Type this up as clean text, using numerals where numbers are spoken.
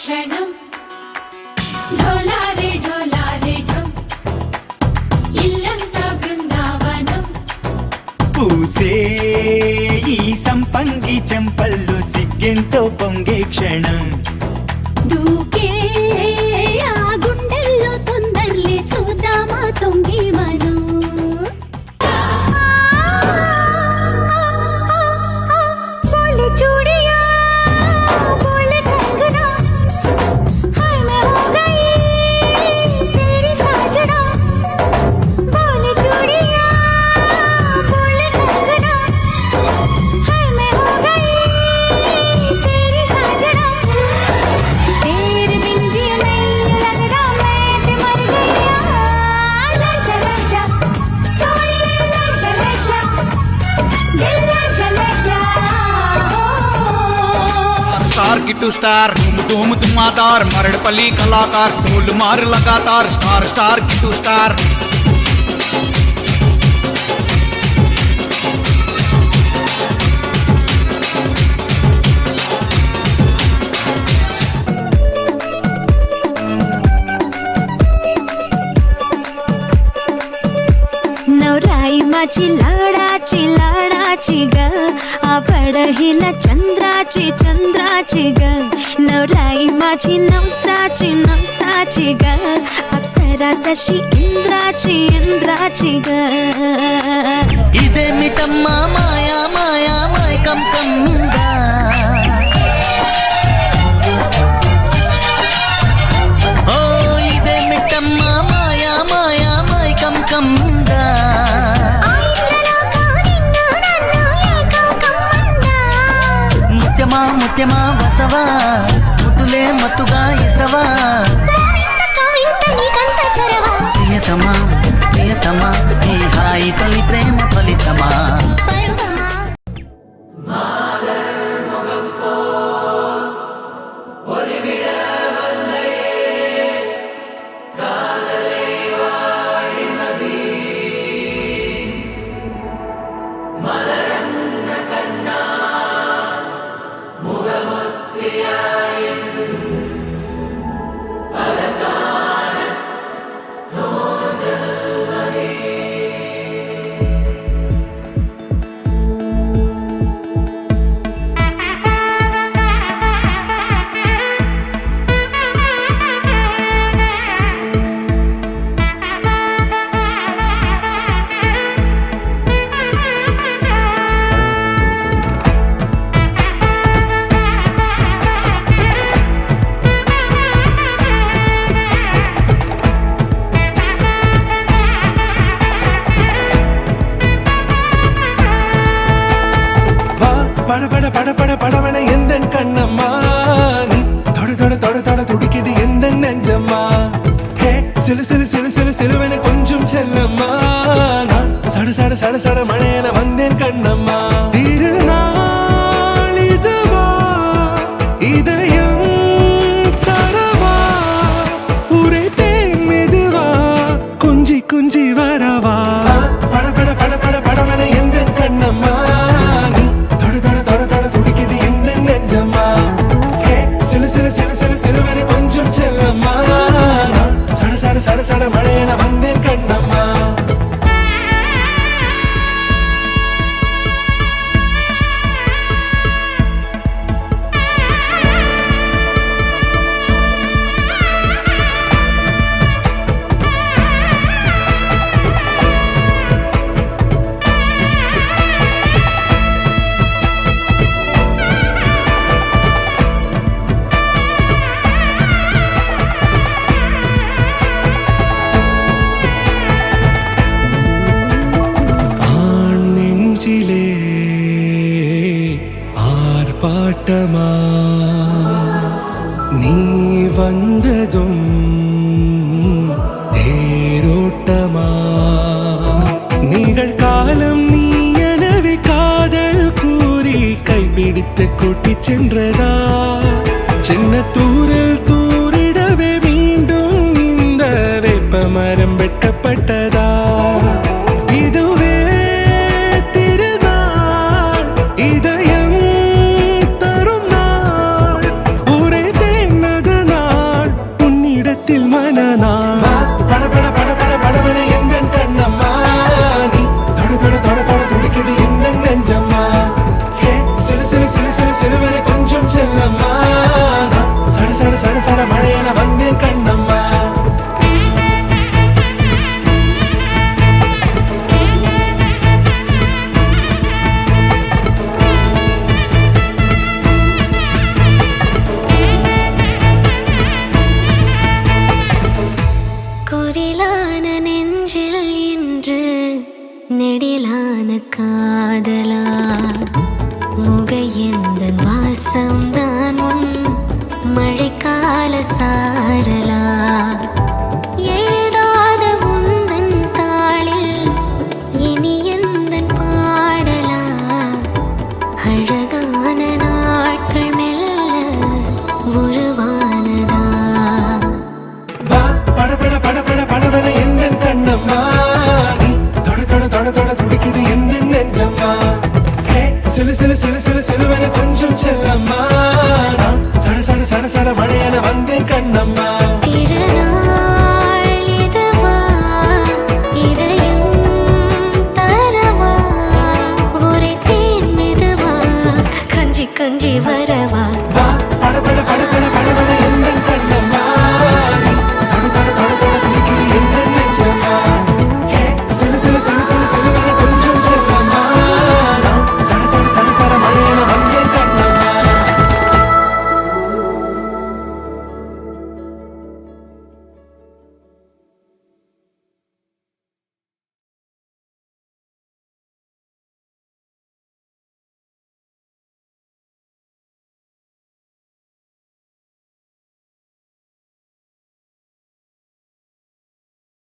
క్షణం ఢోలారే ఢోలారే ఢం ఇల్లంతా బృందావనం పూసే ఈ సంపంగి చెంపల్లో సిగ్గెంతో పొంగే క్షణం దూకే ఆ గుండెల్లో తొందరలే చూద్దామా తొంగి మనం बोले चूड़िया बोले कंगना हाय मैं हो गई तेरी साजना बोले चूड़िया बोले कंगना हाय मैं हो गई तेरी साजना तेरे बिन जिया नहीं लगता मैं ते मर गया लजा लजा सोनी लजा लजा दिल लजा लजा स्टार किट्टू स्टार धूम धुमादार मरड़पली कलाकार ढोल मार लगातार स्टार स्टार किट्टू स्टार नवराई माझी लाडाची लाडाची ग आवड हिला चंद्राची चंद्राची ग नवराई माझी नवसाची नवसाची ग अप्सरा जशी इंद्राची इंद्राची ग ఇదేమిటమ్మా మాయా మాయా మైకం కమ్మిందా ఓ ఇదేమిటమ్మా మాయా మాయా మైకం కమ్మిందా ముత్యమా ముత్యమా వసవా ముద్దులే మత్తుగా ఇస్తవా ప్రియతమా ప్రియతమా ఈ హాయి తొలి ప్రేమ ఫలితమా படபட எந்தன் கண்ணம்மா நீ தொட தொட தொட தொட துடிக்குது எந்தன் நெஞ்சம்மா ஹே சிலு சிலு சிலு சிலு சிலுவென கொஞ்சம் செல்லம்மா நான் சட சட சட சட மழையென வந்தேன் கண்ணம்மா திருநாள் இதுவா இதயம் தரவா உரைத்தேன் மெதுவா குஞ்சி குஞ்சி வரவா படபட படபட படவென எந்தன் கண்ணம்மா சட சட மழையென வந்தேன் கண்ணம்மா ஆர்ப்பாட்டமா நீ வந்ததும் தேரோட்டமா நிகழ்காலம் நீ எனவே காதல் கூறி கைப்பிடித்து கூட்டிச் சென்றதா சின்ன தூரல் தூரிடவே மீண்டும் இந்த வேப்ப மரம் வெட்டப்பட்டதா இதுவே திருநாள் இதயம் தரும் நாள் உரை தேனது வரவா வா பட பட பட பட படவன